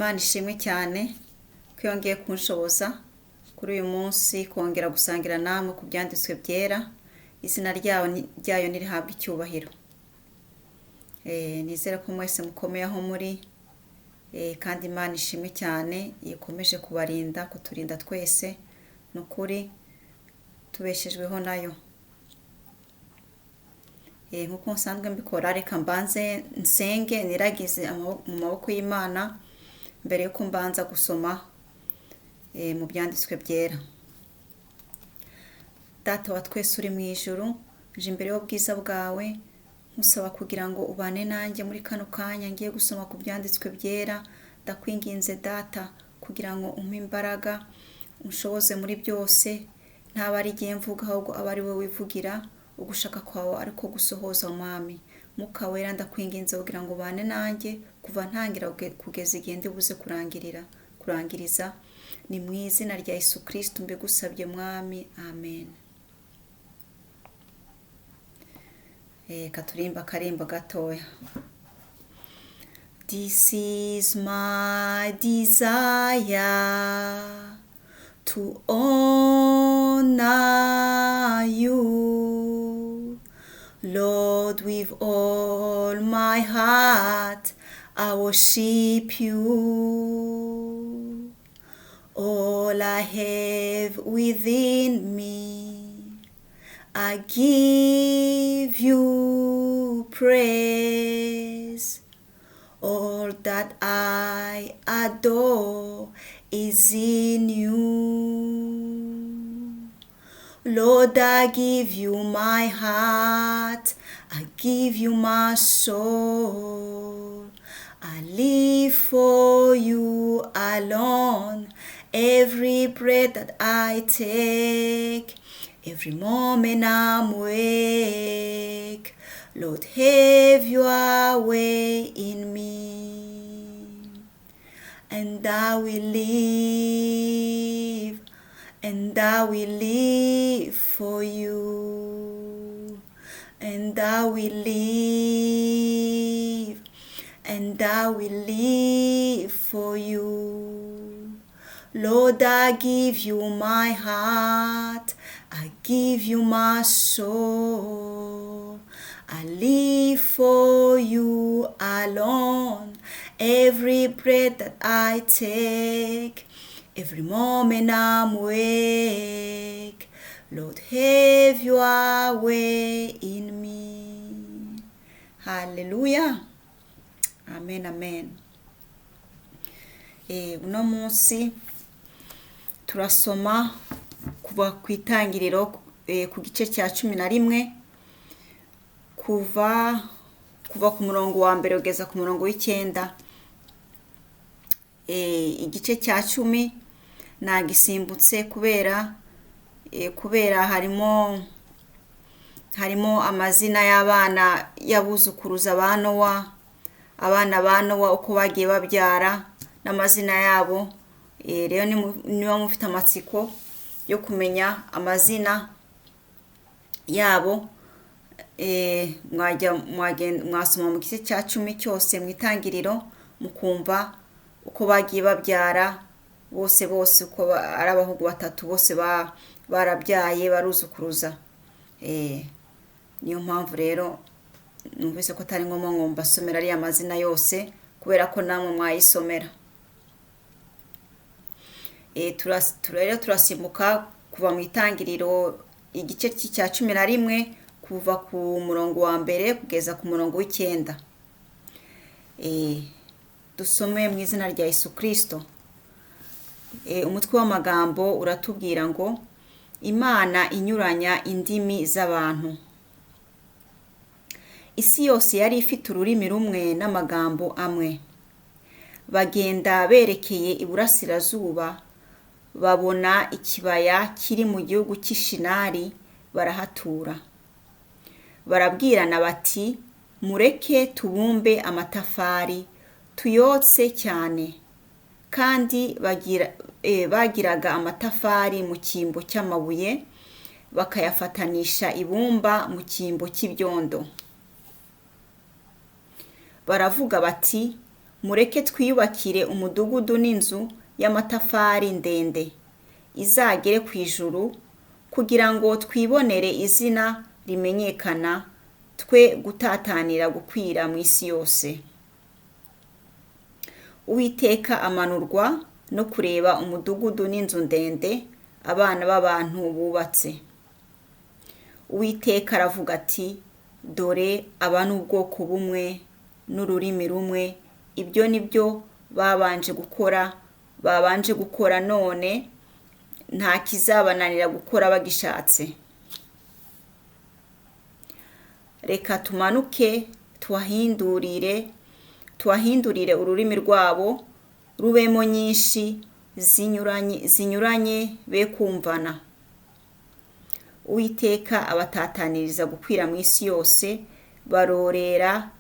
Imana ishimwe cyane ko yongeye kunshoboza kuri uyu munsi kongera gusangira namwe ku byanditswe byera. Izina ryayo nirihabwa icyubahiro. Nizere ko mwese mukomeye aho muri, kandi Imana ishimwe cyane ikomeje kubarinda, kuturinda twese. Nukuri tubeshejweho nayo. Nkuko nsanzwe mbikora, reka mbanze nsenge niragize mu maboko y'Imana mbere yuko mbanza gusoma mu byanditswe byera. Data wa twese uri mu ijuru, nje imbere y'ubwiza bwawe nkusaba kugira ngo ubane nanjye muri kano kanya ngiye gusoma ku byanditswe byera. Ndakwinginze Data kugira ngo umpe imbaraga, unshoboze muri byose, ntaba ari igihe mvuga ahubwo aba ari wowe wivugira, ugushaka kwawe ariko gusohoza Mwami. Mwuka Wera ndakwinginze kugira ngo ubane nanjye kuva ntangira kugeza igihe ndibuze kurangiriza. Ni mu izina rya Yesu Kristo mbigusabye Mwami, amen. Katurimba akarimbo gatoya. This is my desire, to honor you, Lord, with all my heart I worship you. All I have within me, I give you praise. All that I adore is in you. Lord, I give you my heart, I give you my soul. I live for you alone, every breath that I take, every moment I'm awake. Lord, have your way in me, and I will live, and I will live for you, and I will live, and I will live for you. Lord, I give you my heart, I give you my soul. I live for you alone, every breath that I take, every moment I'm awake. Lord, have your way in me. Hallelujah. Amen, amen. Uno munsi turasoma kuva ku itangiriro ku gice cya 11, kuva ku murongo wa mbere ugeza ku murongo w'9. Igice cya 10 nagisimbutse kubera harimo amazina y'abana y'abuzukuruza ba Nowa, abana ba Nowa uko bagiye babyara n'amazina yabo. Rero niba mufite amatsiko yo kumenya amazina yabo, mwasoma mu gice cya 10 cyose mu itangiriro, mukumva uko bagiye babyara bose uko ari abahungu 3 bose barabyaye baruzukuruza. Niyo mpamvu rero numvise ko atari ngombwa ngo mbasomera ari amazina yose, kubera ko namwe mwayisomera. Turasimbuka kuva mu itangiriro igice cya 11 kuva ku murongo wa mbere kugeza ku murongo w'9. Dusome mu izina rya Yesu Kristo. Umutwe w'amagambo uratubwira ngo Imana inyuranya indimi z'abantu. Isi yose yari ifite ururimi rumwe n'amagambo amwe. Bagenda berekeye iburasirazuba, babona ikibaya kiri mu gihugu cy'Ishinari, barahatura. Barabwirana bati, mureke tubumbe amatafari tuyotse cyane. Kandi bagiraga amatafari mu cyimbo cy'amabuye, bakayafatanisha ibumba mu cyimbo cy'ibyondo. Baravuga bati, mureke twiyubakire umudugudu n'inzu y'amatafari ndende izagere ku ijuru, kugira ngo twibonere izina rimenyekana, twe gutatanira gukwira mu isi yose. Uwiteka amanurwa no kureba umudugudu n'inzu ndende abana b'abantu bubatse. Uwiteka aravuga ati, dore aba ni ubwoko bumwe n'ururimi rumwe, ibyo ni byo babanje gukora none nta kizabananira gukora bagishatse. Reka tumanuke tuhahindurire ururimi rwabo rubemo nyinshi zinyuranye be kumvana. Uwiteka abatataniriza gukwira mu isi yose, barorera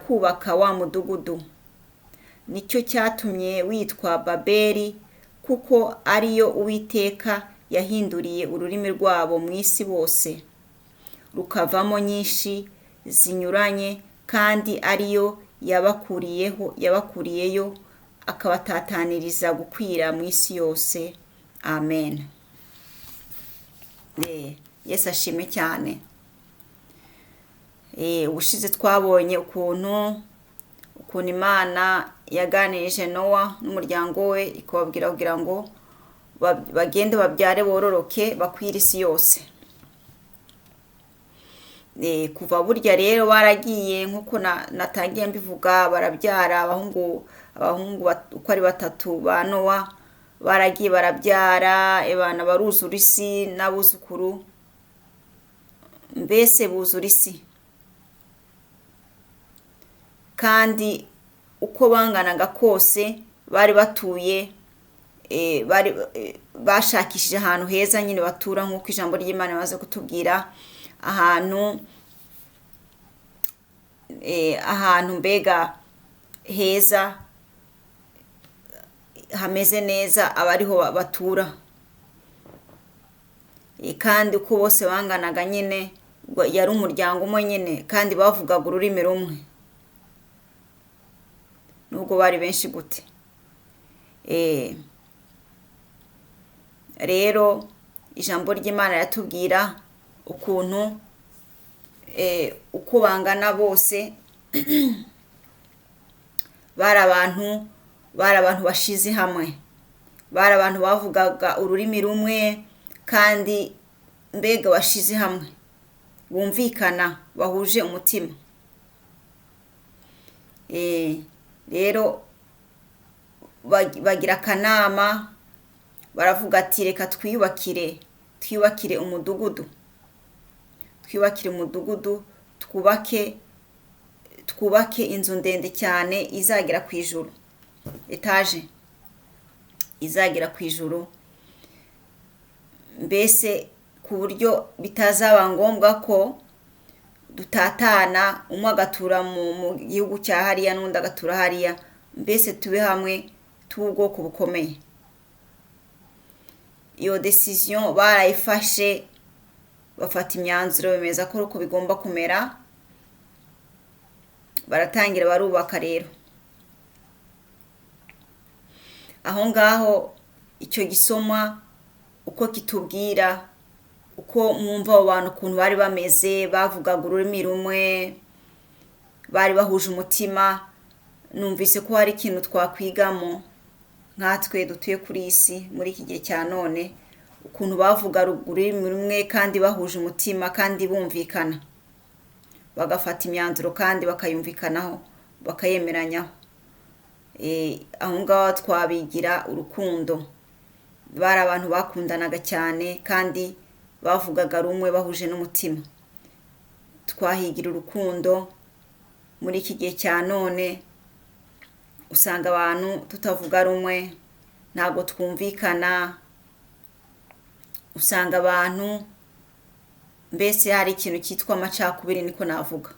kubaka wa mudugudu. Nicyo cyatumye witwa Babeli, kuko ariyo Uwiteka yahinduriye ururimi rwabo mu isi bose, rukavamo nyinshi zinyuranye, kandi ariyo yabakuriyeyo akabatataniriza gukwira mu isi yose. Amen. Yesu ashimwe cyane. Ubushize twabonye ukuntu Imana yaganirije Nowa n'umuryango we, ikababwira kugira ngo bagende babyare bororoke bakwire isi yose. Kuva burya rero baragiye nk'uko natangiye mbivuga, barabyara abahungu uko ari 3 ba Nowa, baragiye barabyara, abana baruzura isi n'abuzukuru, mbese buzura isi. Kandi uko banganaga kose bari batuye, bashakishije ahantu heza nyine batura, nk'uko ijambo ry'Imana rimaze kutubwira, ahantu mbega heza hameze neza abariho batura. Kandi uko bose banganaga nyine yari umuryango umwe nyine, kandi bavugaga ururimi rumwe nubwo bari benshi gute. Rero ijambo ry'Imana riratubwira ukuntu uko bangana bose bari abantu bashize hamwe, bari abantu bavugaga ururimi rumwe, kandi mbega bashize hamwe, bumvikana, bahuje umutima. Rero bagira akanama, baravuga ati, reka twiyubakire umudugudu, twubake inzu ndende cyane izagera ku ijuru, etaje izagera ku ijuru, mbese ku buryo bitazaba ngombwa ko dutatana, umwe agatura mu gihugu cya hariya n'undi agatura hariya, mbese tube hamwe, tube ubwoko bukomeye. Iyo decision barayifashe, bafata imyanzuro, bemeza ko uko bigomba kumera, baratangira barubaka. Rero aho ngaho icyo gisoma uko kitubwira uko mwumva abo bantu ukuntu bari bameze, bavugaga ururimi rumwe, bari bahuje umutima, numvise ko hari ikintu twakwigamo nkatwe dutuye kuri isi muri iki gihe cya none, ukuntu bavuga ururimi rumwe kandi bahuje umutima kandi bumvikana, bagafata imyanzuro kandi bakayumvikanaho, bakayemeranyaho. Aho ngaho twabigira urukundo. Bari abantu bakundanaga cyane kandi bavugaga rumwe, bahuje n'umutima. Twahigira urukundo muri iki gihe cya none. Usanga abantu tutavuga rumwe, ntabwo twumvikana. Usanga abantu mbese hari ikintu cyitwa amacakubiri, niko navuga.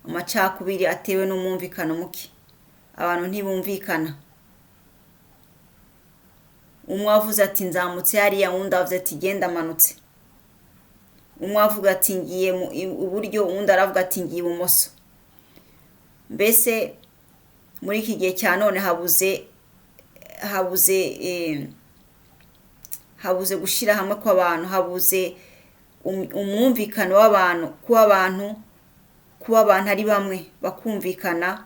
Amacakubiri atewe n'umwumvikano muke. Abantu ntibumvikana. Umwe avuze ati nzamutse hariya, undi avuze ati genda amanutse. Umwe avuga ati ngiye iburyo, undi aravuga ati ngiye ibumoso. Mbese muri iki gihe cya none habuze gushyira hamwe kw'abantu, habuze umwumvikano w'abantu, kuba abantu ari bamwe bakumvikana.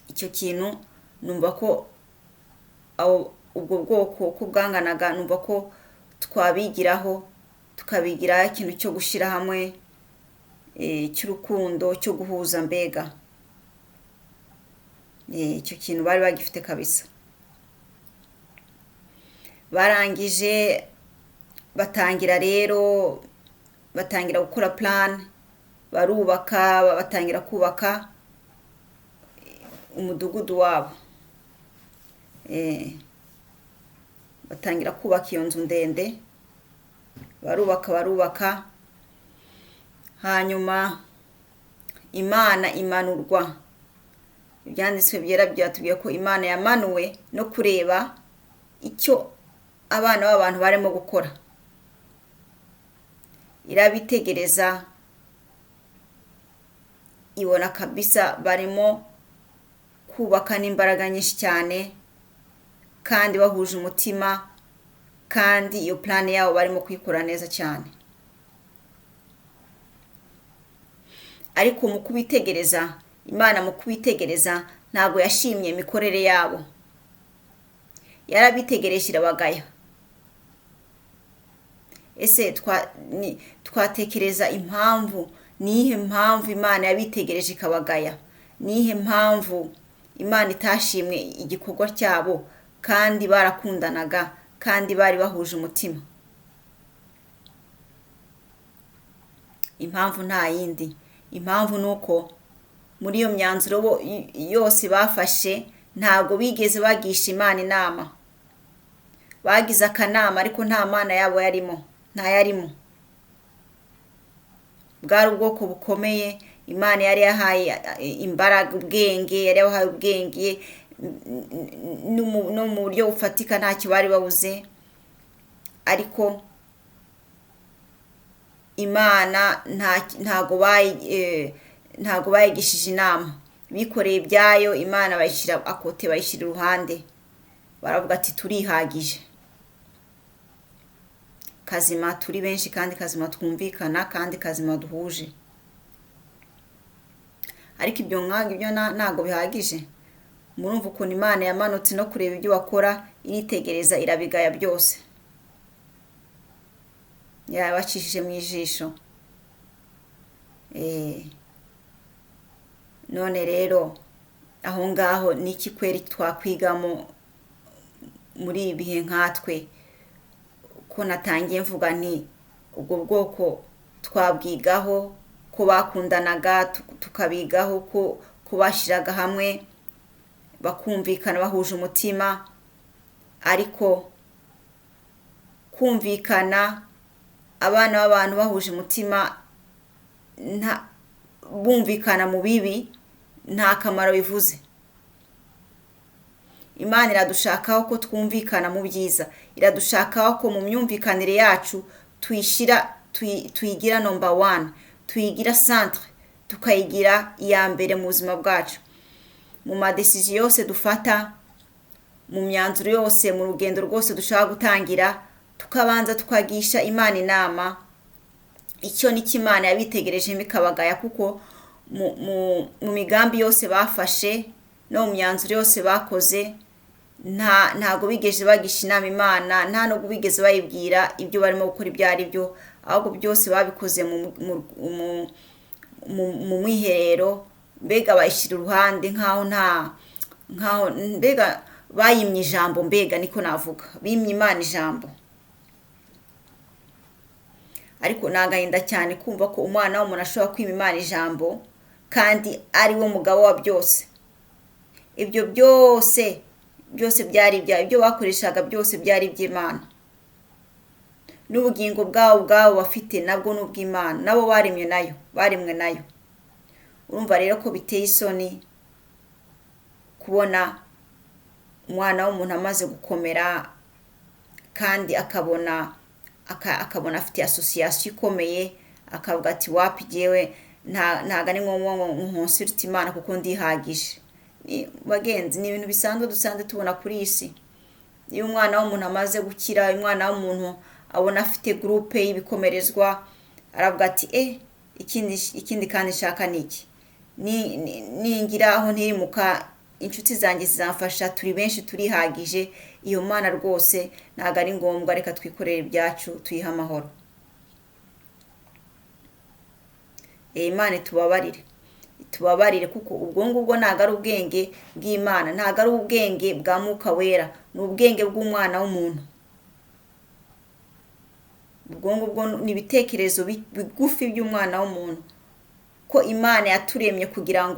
Icyo kintu numva ko ubwo bwoko uko bwanganaga, numva ko twabigiraho, tukabigira ikintu cyo gushyira hamwe, cy'urukundo, cyo guhuza mbega. Icyo kintu bari bagifite kabisa. Barangije batangira gukora plan, batangira kubaka umudugudu wabo. Batangira kubaka iyo nzu ndende, barubaka. Hanyuma Imana imanurwa. Ibyanditswe byera byatubwiye ko Imana yamanuwe no kureba icyo abana b'abantu barimo gukora. Irabitegereza, ibona kabisa barimo kubaka n'imbaraga nyinshi cyane, kandi bahuje umutima, kandi iyo plan yabo barimo kuyikora neza cyane. Ariko mu kubitegereza, Imana mu kubitegereza ntabwo yashimye imikorere yabo. Yarabitegereje irabagaya. Ese twatekereza impamvu, nihe mpamvu Imana yabitegereje ikabagaya? Nihe mpamvu Imana itashimwe igikorwa cyabo, kandi barakundanaga, kandi bari bahuje umutima? Impamvu nta yindi. Impamvu nuko muri iyo myanzuro yose bafashe, ntabwo bigeze bagisha Imana inama. Bagize akanama ariko nta Mana yabo yarimo, ntayarimo. Bwari ubwoko bukomeye. Imana yari yahaye imbaraga, ubwenge, yari yahaye ubwenge no mu buryo bufatika, ntacyo bari babuze. Ariko Imana ntago bayigishije inama. Bikoreye ibyayo, Imana bayishyira akote, bayishyira iruhande. Baravuga ati turihagije. Kazima turi benshi, kandi kazima twumvikana, kandi kazima duhuje. Ariko ibyo ntago bihagije. Murumva ukuntu Imana yamanutse no kureba ibyo bakora, iritegereza, irabigaya byose. Yabacishije mu ijisho. None rero aho ngaho niki kweri twakwigamo muri ibihe nkatwe? Ko natangiye mvuga nti ubwo bwoko twabwigaho, ko bakundanaga, tukabigaho, ko bashiraga hamwe, bakumvikana, bahuje umutima. Ariko kumvikana abana b'abantu bahuje umutima, bumvikana mu bibi, nta kamaro bivuze. Imana iradushakaho ko twumvikana mu byiza. Iradushakaho ko mu myumvikanire yacu tuyigira number 1, tuyigira centre, tukayigira iya mbere mu buzima bwacu. Mu madecision yose dufata, mu myanzuro yose, mu rugendo rwose dushaka gutangira, tukabanza tukagisha Imana inama. Icyo ni Imana yabitegereje mikabagaya, kuko mu migambi yose bafashe no mu myanzuro yose bakoze, ntago bigeze bagisha inama Imana, nta no bigeze bayibwira ibyo barimo gukora ibyo ari byo. Ahubwo byose babikoze mu mwiherero, mbega bayishyira uruhande, nkaho mbega bayimye ijambo, mbega niko navuga, bimye Imana ijambo. Ariko nagahinda cyane kumva ko umwana w'umuntu ashobora kwima Imana ijambo, kandi ari wo mugabo wa byose. Ibyo byose byari ibyo bakoreshaga, byose byari iby'Imana. N'ubugingo bwabo bafite nabwo n'ubw'Imana, nabo barimwe nayo. Urumva rero ko biteye isoni kubona umwana w'umuntu amaze gukomera, kandi akabona afite association ikomeye, akavuga ati wapi jewe ntago ari ngombwa ngo nkonsulte Imana kuko ndihagije. bagenzi, ni ibintu bisanzwe dusanzwe tubona kuri iyi si. Iyo umwana w'umuntu amaze gukira, umwana w'umuntu abona afite gurupe y'ibikomerezwa, aravuga ati ikindi kandi nshaka ni iki, ningira aho ntirimuka inshuti zanjye zizamfasha, turi benshi turihagije, iyo mana rwose ntabwo ari ngombwa, reka twikorere ibyacu tuyihe amahoro. Imana tubabarire kuko ubwo ngubwo ntabwo ari ubwenge bw'Imana, ntabwo ari ubwenge bwa Mwuka Wera, ni ubwenge bw'umwana w'umuntu. ubwo ngubwo ni ibitekerezo bigufi by'umwana w'umuntu, ko Imana yaturemye kugira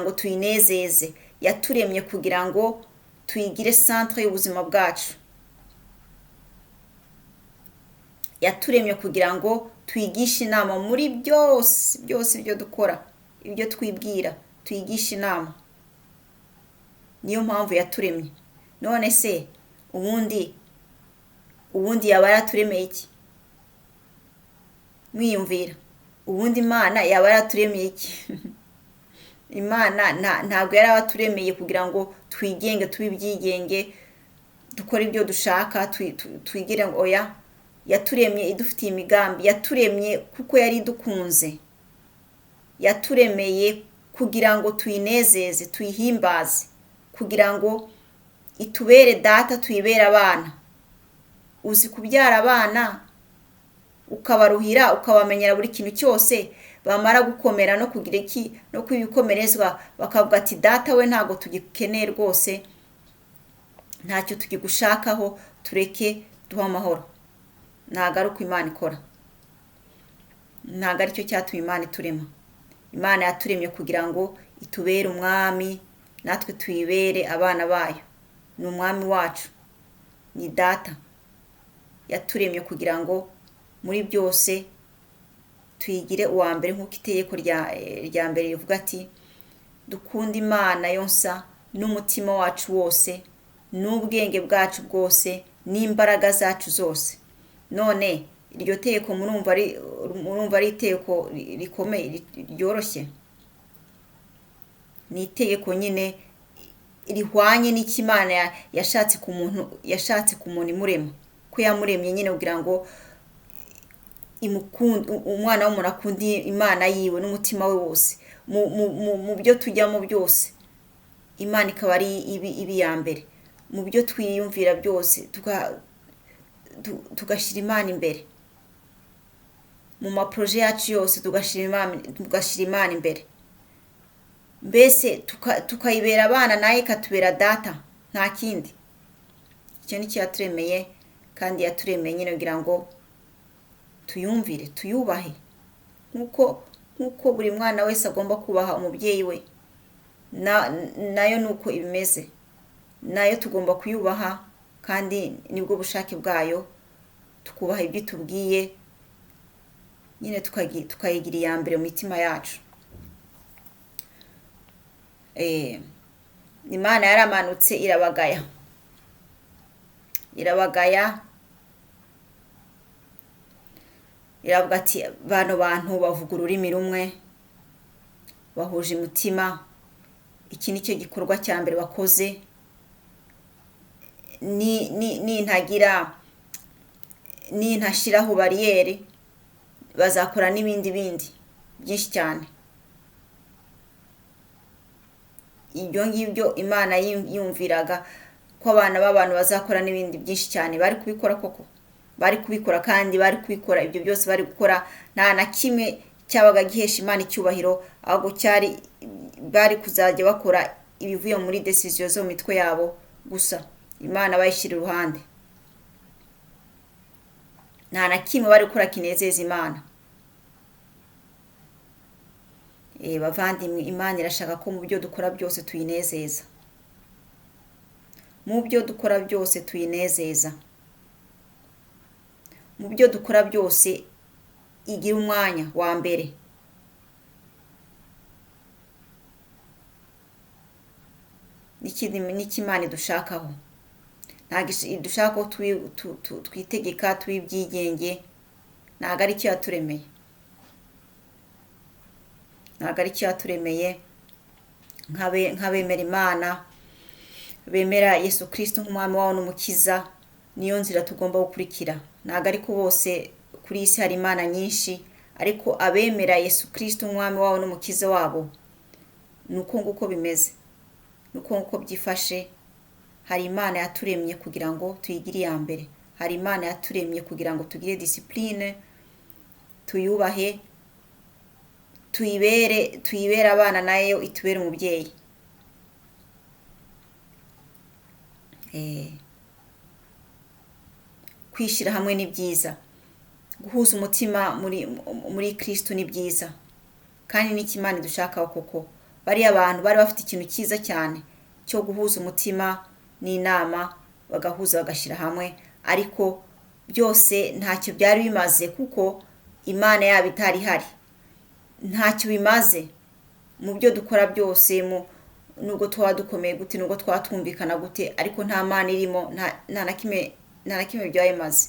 ngo tuyinezeze, yaturemye kugira ngo tuyigire centre y'ubuzima bwacu, yaturemye kugira ngo tuyigishe inama muri byose ibyo dukora, ibyo twibwira tuyigishe inama. Niyo mpamvu yaturemye. None se ubundi yaba yaraturemeye iki? Mwiyumvira, ubundi Imana yaba yaraturemeye iki? Imana ntabwo yari abaturemeye kugira ngo twigenge, tubibyigenge, dukore ibyo dushaka, twigire ngo oya. Yaturemye idufitiye imigambi, yaturemye kuko yari idukunze, yaturemeye kugira ngo tuyinezeze, tuyihimbaze, kugira ngo itubere data, tuyibere abana. Uzi kubyara abana ukabaruhira, ukabamenyera buri kintu cyose, bamara gukomera no kugira iki, no kwibikomerezwa, bakavuga ati data we ntabwo tugikeneye rwose, ntacyo tugigushakaho, tureke duha amahoro. Ntabwo ari uko Imana ikora, ntabwo aricyo cyatumye Imana iturema. Imana yaturemye kugira ngo itubere umwami, natwe tuyibere abana bayo. Ni umwami wacu, ni data. Yaturemye kugira ngo muri byose tuyigire uwa mbere, nk'uko itegeko rya mbere rivuga ati dukunde Imana yonsa n'umutima wacu wose, n'ubwenge bwacu bwose, n'imbaraga zacu zose. None iryo tegeko murumva ari itegeko rikomeye, ryoroshye? Ni itegeko nyine rihwanye n'ikimana yashatse ku muntu imurema, ko yamuremye nyine kugira ngo umwana w'umuntu akunde Imana yiwe n'umutima we wose. Mu byo tujyamo byose Imana ikaba ari ibi ya mbere, mu byo twiyumvira byose tugashyira Imana imbere, mu maproje yacu yose tugashyira Imana imbere, mbese tukayibera abana, nayo ikatubera data, nta kindi. Icyo ni cyo yaturemeye, kandi yaturemeye nyine kugira ngo tuyumvire, tuyubahe, nk'uko buri mwana wese agomba kubaha umubyeyi we, nayo ni uko ibimeze, nayo tugomba kuyubaha, kandi nibwo bushake bwayo, tukubaha ibyo itubwiye, nyine tukayigira iya mbere mu mitima yacu. Imana yaramanutse irabagaya, iravuga ati bano bantu bavuga ururimi rumwe, bahuje umutima, iki ni cyo gikorwa cya mbere bakoze. Nintashiraho bariyeri, bazakora n'ibindi byinshi cyane. Ibyo ngibyo Imana yumviraga ko abana b'abantu bazakora n'ibindi byinshi cyane. Bari kubikora koko, bari kubikora, kandi bari kubikora. Ibyo byose bari gukora, nta na kimwe cyabaga gihesha Imana icyubahiro, ahubwo bari kuzajya bakora ibivuye muri decision zo mu mitwe yabo gusa, Imana bayishyira iruhande. Nta na kimwe bari gukora kinezeza Imana. Bavandimwe, Imana irashaka ko mu byo dukora byose tuyinezeza, mu byo dukora byose tuyinezeza, mu byo dukora byose igira umwanya wa mbere. N'ikimana idushakaho, ntabwo idushaka ko twitegeka, tubibyigenge. Ntabwo ari cyo yaturemeye, ntabwo ari cyo yaturemeye. nk'abemera Imana, bemera Yesu Kristo nk'umwami wabo n'umukiza, niyo nzira tugomba gukurikira. Ntabwo ariko bose kuri iyi si hari imana nyinshi, ariko abemera Yesu Kristo nk'umwami wabo n'umukiza wabo, ni uko nguko bimeze, ni uko nguko byifashe. Hari Imana yaturemye kugira ngo tuyigire iya mbere, hari Imana yaturemye kugira ngo tugire disipurine, tuyubahe, tuyibere abana, nayo itubere umubyeyi. Kwishyira hamwe ni byiza, guhuza umutima muri Kristo ni byiza, kandi n'ikimana dushakaho koko. Bariya abantu bari bafite ikintu cyiza cyane cyo guhuza umutima n'inama, bagahuza bagashyira hamwe, ariko byose ntacyo byari bimaze, kuko Imana yabo itari ihari. Ntacyo bimaze mu byo dukora byose, nubwo twaba dukomeye gute, nubwo twaba twumvikana gute, ariko nta Mana irimo, nta na kimwe byaba bimaze.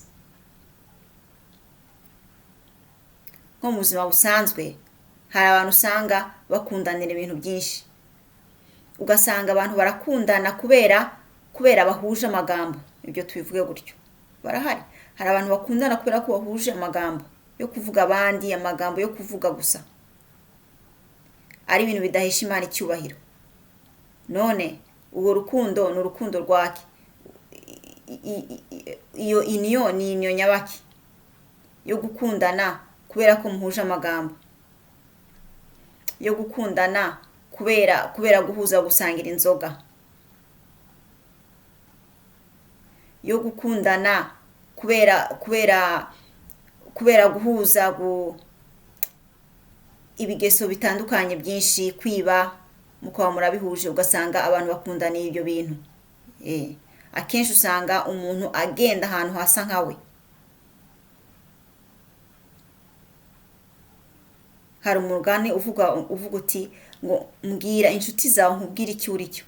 Nko mu buzima busanzwe hari abantu usanga bakundanira ibintu byinshi, ugasanga abantu barakundana kubera bahuje amagambo. Ibyo tubivuge gutyo, barahari. Hari abantu bakundana kubera ko bahuje amagambo yo kuvuga abandi, amagambo yo kuvuga gusa, ari ibintu bidahesha Imana icyubahiro. None uwo rukundo ni urukundo rwaki? Iyo ni inyo nyabaki yo gukundana kubera ko muhuje amagambo, yo gukundana kubera guhuza gusangira inzoga, yo gukundana kubera guhuza ibigeso bitandukanye byinshi, kwiba, mukaba murabihuje, ugasanga abantu bakundaniye ibyo bintu. Akenshi usanga umuntu agenda ahantu hasa nkawe. Hari umugani uvuga uti ngo mbwira inshuti zawe nkubwire icyo uri cyo.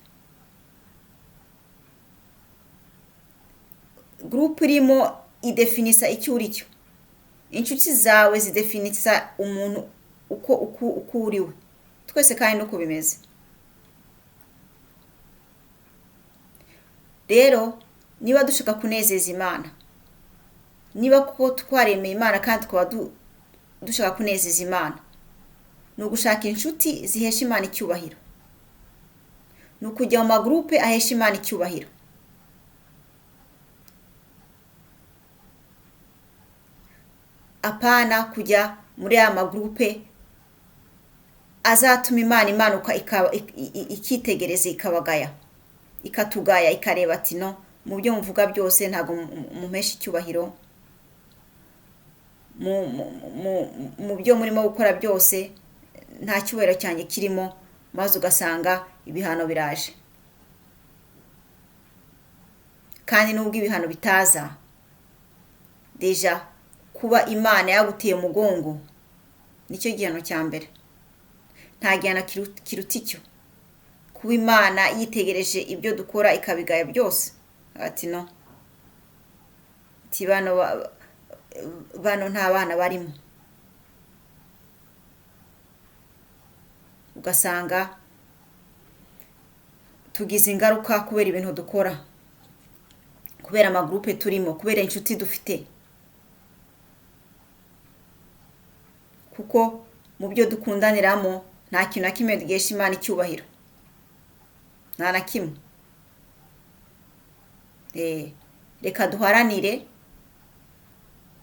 Group irimo idefinisa icyo uri cyo. Inshuti zawe zidefinisa umuntu uko uriwe. Twese kandi nuko bimeze. Rero niba dushaka kunezeza Imana, niba ko twaremeye Imana kandi tukaba dushaka kunezeza Imana, ni ugushaka inshuti zihesha Imana icyubahiro, ni ukujya mu magroupe ahesha Imana icyubahiro. Apana kujya muri aya magroupe azatuma Imana imanuka ikitegereza, ikatugaya, ikareba ati no, mu byo muvuga byose ntabwo mumesha icyubahiro, mu byo murimo gukora byose nta cyubahiro cyanjye kirimo, maze ugasanga ibihano biraje. Kandi nubwo ibihano bitaza, deja kuba Imana yaguteye umugongo nicyo gihano cya mbere. Nta gihano kiruta icyo, kuba Imana yitegereje ibyo dukora ikabigaya byose, ati no, ati bano nta bana barimo. Ugasanga tugize ingaruka kubera ibintu dukora, kubera amagroupe turimo, kubera inshuti dufite, kuko mu byo dukundaniramo nta kintu na kimwe duhesha Imana icyubahiro, nta na kimwe. Reka duharanire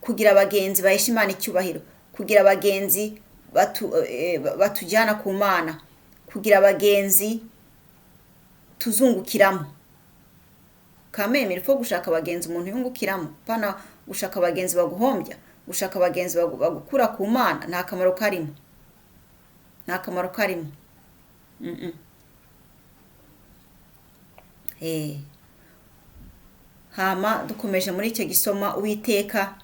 kugira abagenzi bahesha Imana icyubahiro, kugira abagenzi batujyana ku Mana, kugira abagenzi tuzungukiramo. Kamemera ko gushaka abagenzi umuntu yungukiramo, pana gushaka abagenzi baguhombya, gushaka abagenzi bagukura ku Mana, nta kamaro karimo, nta kamaro karimo. Hama dukomeje muri icyo gisoma, Uwiteka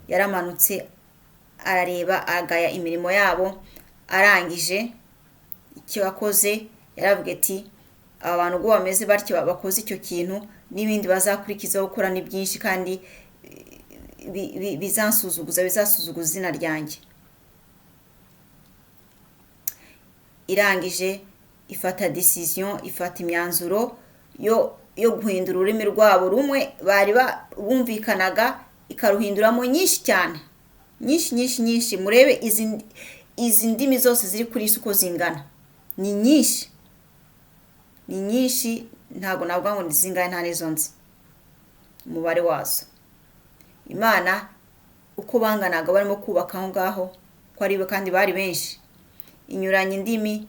yaramanutse arareba, agaya imirimo yabo. Arangije icyo yakoze yaravuga ati aba bantu ubwo bameze batyo, bakoze icyo kintu, n'ibindi bazakurikizaho gukora ni byinshi kandi bizasuzuguza izina ryanjye. Irangije ifata decision, ifata imyanzuro yo guhindura ururimi rwabo rumwe bari bumvikanaga, ikaruhinduramo nyinshi cyane, nyinshi. Murebe izi ndimi zose ziri kuri isi uko zingana, ni nyinshi, ntabwo navuga ngo zingahe, nta n'izo nzi umubare wazo. Imana uko banganaga barimo kubaka aho ngaho, ko ari kandi bari benshi, inyuranye indimi,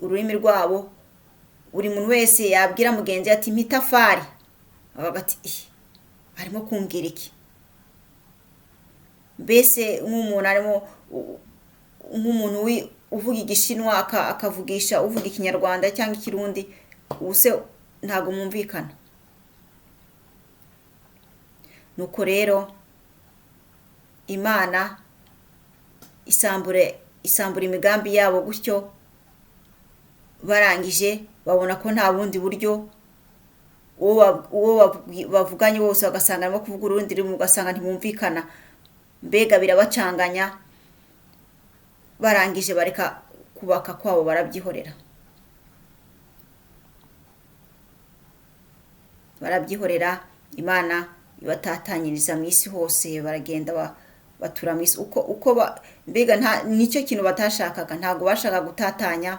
ururimi rwabo, buri muntu wese yabwira mugenzi ati mpitafari, avuga ati arimo kumbwira iki? Mbese nk'umuntu uvuga igishinwa akavugisha uvuga ikinyarwanda cyangwa ikirundi, ubuse ntabwo mwumvikana. Nuko rero Imana isambura imigambi yabo gutyo, barangije babona ko nta bundi buryo, uwo bavuganye wose bagasanga arimo kuvuga urundi rurimi, ugasanga ntibumvikana, mbega birabacanganya. Barangije bareka kubaka kwabo, barabyihorera. Imana ibatatanyiriza mu isi hose, baragenda batura mu isi mbega nicyo kintu batashakaga, ntabwo bashaka gutatanya,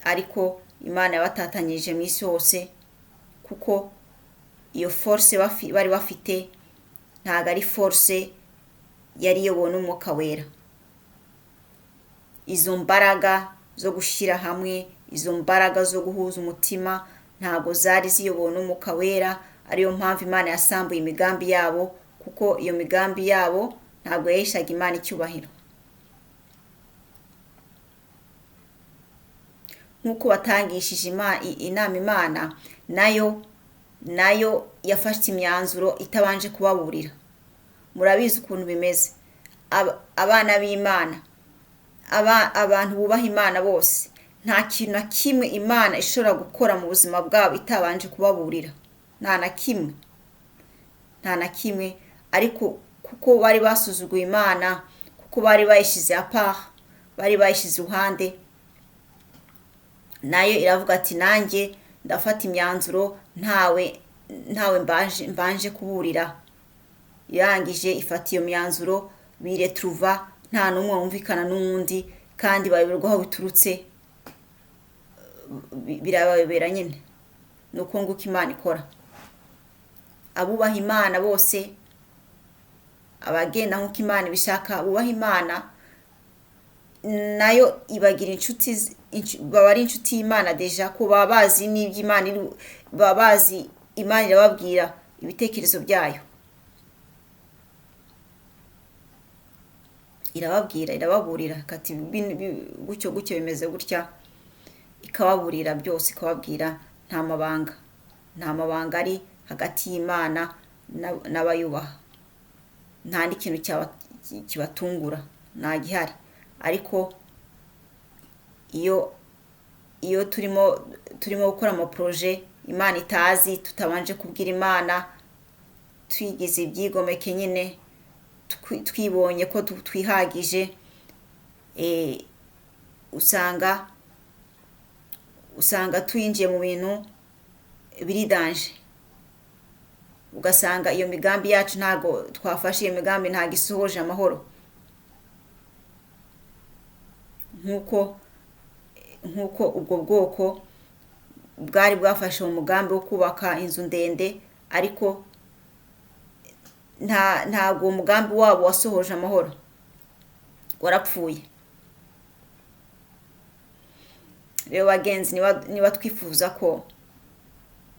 ariko Imana yabatatanyirije mu isi hose, kuko iyo force bari bafite ntabwo ari force yari iyobowe n'Umwuka Wera. Izo mbaraga zo gushyira hamwe, izo mbaraga zo guhuza umutima, ntabwo zari ziyobowe n'Umwuka Wera. Ariyo mpamvu Imana yasambuye imigambi yabo, kuko iyo migambi yabo ntabwo yaheshaga Imana icyubahiro. Nk'uko batangishije inama Imana, nayo yafashe imyanzuro itabanje kubaburira. Murabizi ukuntu bimeze, abana b'Imana, abantu bubaha Imana bose, nta kintu na kimwe Imana ishobora gukora mu buzima bwabo itabanje kubaburira, nta na kimwe. Ariko kuko bari basuzuguye Imana, kuko bari bayishyize apart, bari bayishyize iruhande, nayo iravuga ati nanjye ndafata imyanzuro ntawe mbanje kuburira. Irangije ifata iyo myanzuro, biretruva nta n'umwe wumvikana n'undi, kandi bayoberwa aho biturutse, birabayobera nyine. Nuko nguko Imana ikora. Abubaha Imana bose, abagenda nk'uko Imana ibishaka, bubaha Imana, nayo ibagira inshuti, baba ari inshuti y'Imana deja, ko baba bazi n'iby'Imana, baba bazi Imana irababwira ibitekerezo byayo, irababurira kati gutyo bimeze gutya, ikababurira byose, ikababwira nta mabanga ari hagati y'Imana n'abayubaha, nta n'ikintu kibatungura, nta gihari. Ariko iyo turimo gukora amaproje Imana itazi, tutabanje kubwira Imana, twigize ibyigomeke nyine, twibonye ko twihagije, usanga twinjiye mu bintu biri danje, ugasanga iyo migambi yacu ntago twafashe, iyo migambi ntago isohoje amahoro. Nk'uko ubwo bwoko bwari bwafashe umugambi wo kubaka inzu ndende, ariko ntabwo umugambi wabo wasohoje amahoro, warapfuye. Rero bagenzi, niba twifuza ko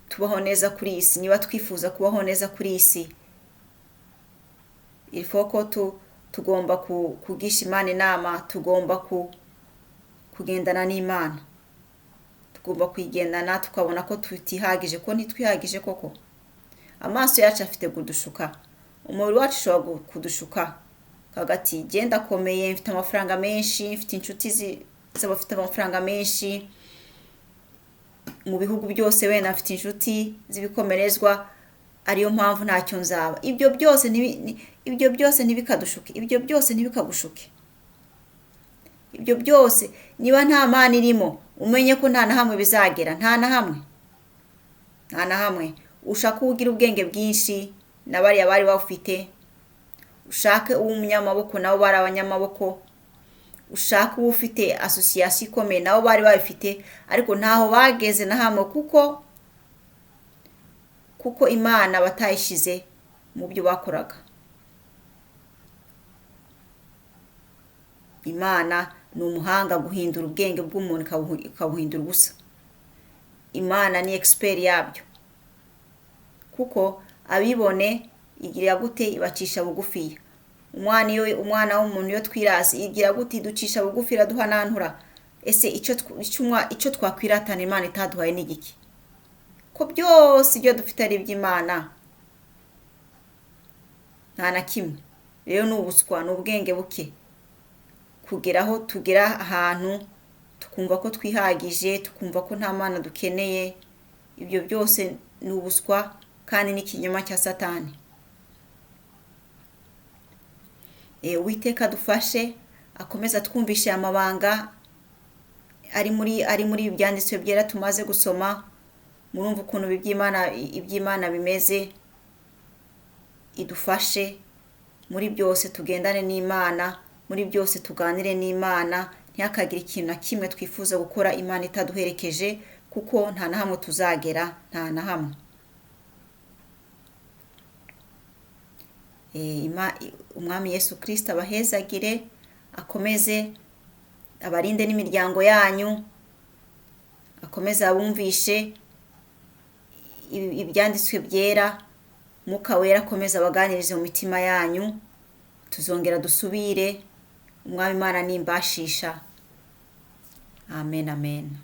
tubaho neza kuri iyi si, niba twifuza kubaho neza kuri iyi si, ko tugomba kugisha Imana inama, tugomba kugendana n'Imana, tugomba kuyigendana, tukabona ko tutihagije, ko ntitwihagije koko. Amaso yacu afite kudushuka, umubiri wacu ushobora kudushuka, kagati genda komeye, mfite amafaranga menshi, mfite inshuti z'abafite amafaranga menshi mu bihugu byose, wenda mfite inshuti z'ibikomerezwa, ariyo mpamvu ntacyo nzaba. Ibyo byose ntibikadushuke, ibyo byose niba nta Mana irimo, umenye ko nta na hamwe bizagera, nta na hamwe. Ushaka ugira ubwenge bwinshi na bariya bari bafite, ushake umunyamaboko nabo bari abanyamaboko, ushaka ufite association ikomeye nabo bari babifite, ariko ntaho bageze na hamwe kuko Imana batayishize mu byo bakoraga. Imana ni umuhanga guhindura ubwenge bw'umuntu ikabuhindura ubusa. Imana ni expert yabyo, kuko abibone igira gute ibacisha bugufiya. Umwana w'umuntu iyo twirasi igira gute iducisha bugufi iraduhanantura. Ese icyo twakwiratana Imana itaduhaye ni igiki? Ko byose ibyo dufite ari iby'Imana, nta na kimwe. Rero ni ubuswa, ni ubwenge buke kugeraho tugera ahantu tukumva ko twihagije, tukumva ko nta Mana dukeneye. Ibyo byose ni ubuswa kandi n'ikinyoma cya Satani. Uwiteka dufashe, akomeza twumvishe amabanga ari muri ibyanditswe byera tumaze gusoma. Murumva ukuntu iby'Imana bimeze. Idufashe muri byose, tugendane n'Imana muri byose, tuganire n'Imana, ntihakagire ikintu na kimwe twifuza gukora Imana itaduherekeje, kuko nta na hamwe tuzagera, nta na hamwe. Umwami Yesu Kristo abahezagire, akomeze abarinde n'imiryango yanyu, akomeze abumvishe ibyanditswe byera. Mwuka Wera akomeze abaganirize mu mitima yanyu. Tuzongera dusubire. Umwami Imana nimbashisha. Amen, amen.